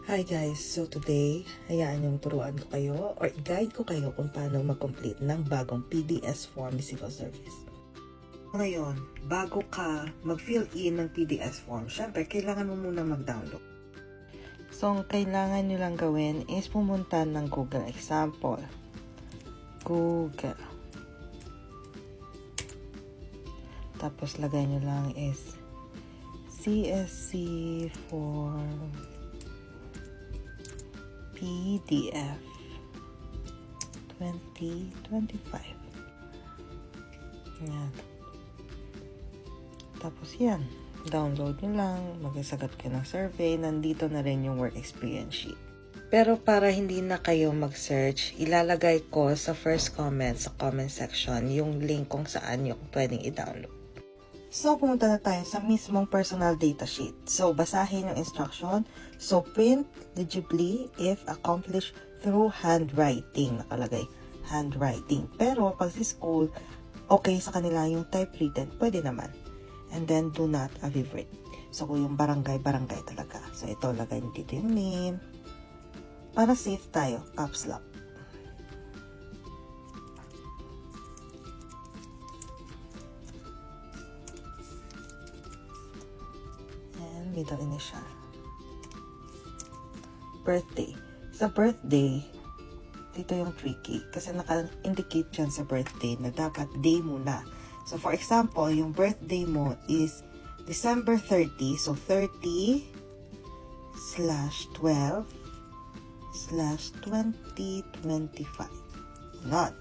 Hi guys! So today, hayaan yung turuan ko kayo or i-guide ko kayo kung paano mag-complete ng bagong PDS form ni Civil Service. Ngayon, bago ka mag-fill in ng PDS form, syempre, kailangan mo muna mag-download. So, ang kailangan nyo lang gawin is pumunta ng Google. Example, Google. Tapos, lagay nyo lang is CSC form PDF 2025. Yan. Tapos yan. Download nyo lang. Magsasagot kayo ng survey. Nandito na rin yung work experience sheet. Pero para hindi na kayo mag-search, ilalagay ko sa first comment, sa comment section, yung link kung saan yung pwedeng i-download. So, pumunta na tayo sa mismong personal data sheet. So, basahin yung instruction. So, print legibly if accomplished through handwriting. Nakalagay, handwriting. Pero, pag si school, okay sa kanila yung typewritten, pwede naman. And then, do not abbreviate. So, kung yung barangay talaga. So, ito, lagay dito yung name. Para safe tayo, caps lock. Middle initial. Birthday. Sa birthday, dito yung tricky. Kasi naka-indicate dyan sa birthday na dapat day muna. So, for example, yung birthday mo is December 30. So, 30/12/2025. Not.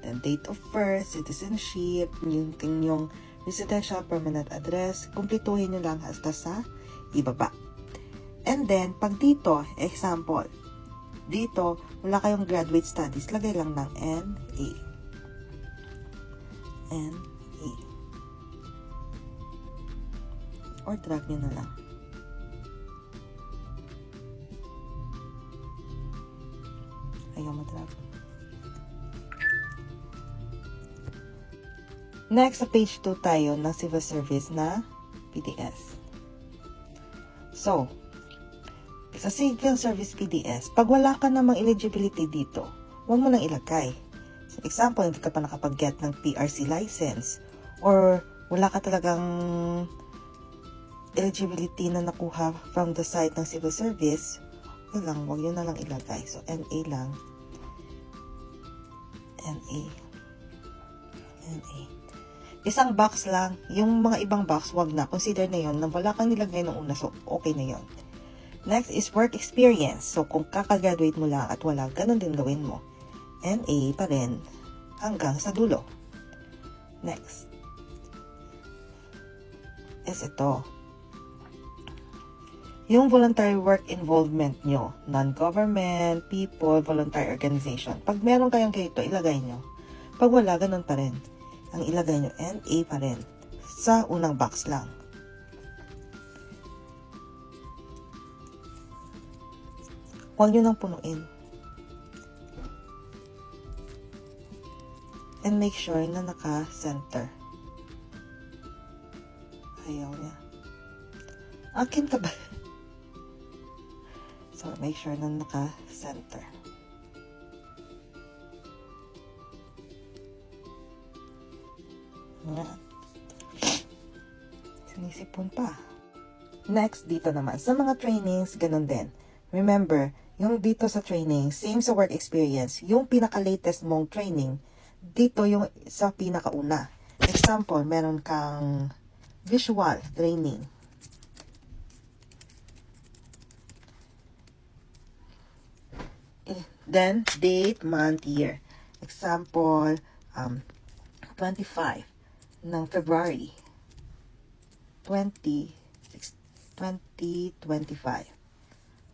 Then, date of birth, citizenship, yung residential permanent address, kumplituhin nyo lang hasta sa ibaba. And then, pag dito, example, dito, wala kayong graduate studies, lagay lang ng NA. NA. Or drag nyo na lang. Ayaw madrag. Next, sa page 2 tayo ng Civil Service na PDS. So, sa Civil Service PDS, pag wala ka namang eligibility dito, huwag mo nang ilagay. So, example, hindi ka pa nakapag-get ng PRC license or wala ka talagang eligibility na nakuha from the site ng Civil Service, huwag yun na lang ilagay. So, NA lang. NA. NA. Isang box lang. Yung mga ibang box, wag na. Consider na yun na wala kang nilagay nung una. So, okay na yun. Next is work experience. So, kung kakagraduate mo lang at wala, ganun din gawin mo. NA pa rin hanggang sa dulo. Next is ito. Yung voluntary work involvement nyo. Non-government, people, voluntary organization. Pag meron kayong ganito, ilagay nyo. Pag wala, ganun pa rin. Ang ilagay nyo, NA pa rin. Sa unang box lang. Huwag nyo nang punuin. And make sure na naka-center. Ayaw niya. Akin ka ba? So, make sure na naka-center. Yan. Sinisipon pa. Next, dito naman. Sa mga trainings, ganun din. Remember, yung dito sa training, same sa work experience, yung pinaka-latest mong training, dito yung sa pinakauna. Example, meron kang visual training. Then, date, month, year. Example, 25 ng February 2025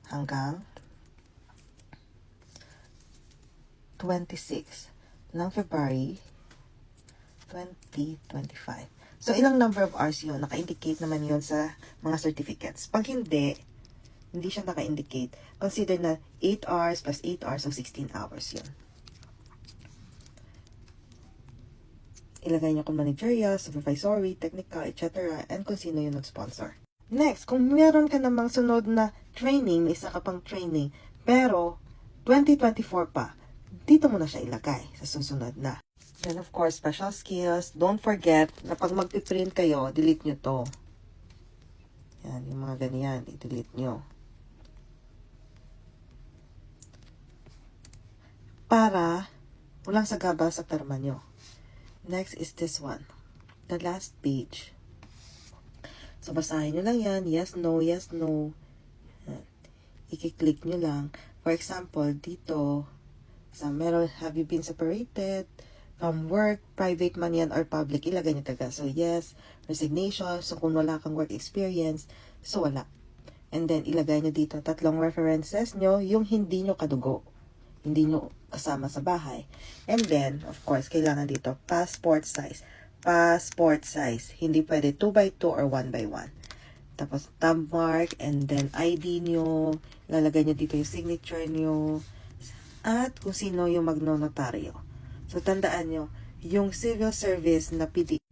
hanggang 26 ng February 2025. So, ilang number of hours yun? Naka-indicate naman yun sa mga certificates. Pag hindi siya naka-indicate, consider na 8 hours plus 8 hours, so 16 hours yun. Ilagay niyo kung managerial, supervisory, technical, etc. and kung sino yung nag-sponsor. Next, kung meron ka namang sunod na training, may isa ka pang training, pero 2024 pa, dito mo na siya ilagay sa susunod na. Then of course, special skills. Don't forget na pag magpiprint kayo, delete nyo to. Yan, yung mga ganyan, i-delete nyo. Para walang sagabal sa perma nyo. Next is this one. The last page. So, basahin nyo lang yan. Yes, no, yes, no. I-click nyo lang. For example, dito, meron, have you been separated from work, private man yan, or public? Ilagay nyo taga. So, yes. Resignation. So, kung wala kang work experience, so wala. And then, ilagay nyo dito 3 references nyo, yung hindi nyo kadugo. Hindi nyo kasama sa bahay. And then, of course, kailangan dito, passport size. Passport size. Hindi pwede 2x2 or 1x1. Tapos, thumb mark, and then ID nyo. Lalagay nyo dito yung signature nyo. At kung sino yung magnonotaryo. So, tandaan nyo, yung civil service na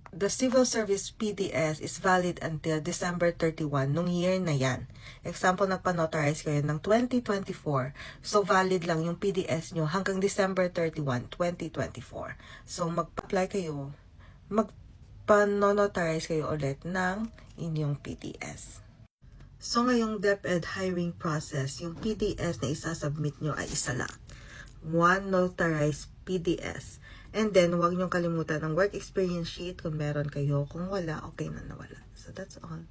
the civil service PDS is valid until December 31 nung year na yan. Example, nagpa-notarize kayo ng 2024. So, valid lang yung PDS nyo hanggang December 31, 2024. So, mag-apply kayo, magpa-notarize kayo ulit ng inyong PDS. So, ngayong DepEd hiring process, yung PDS na isasubmit nyo ay isa lang. One notarized PDS. And then, huwag niyong kalimutan ng work experience sheet kung meron kayo. Kung wala, okay na nawala. So, that's all.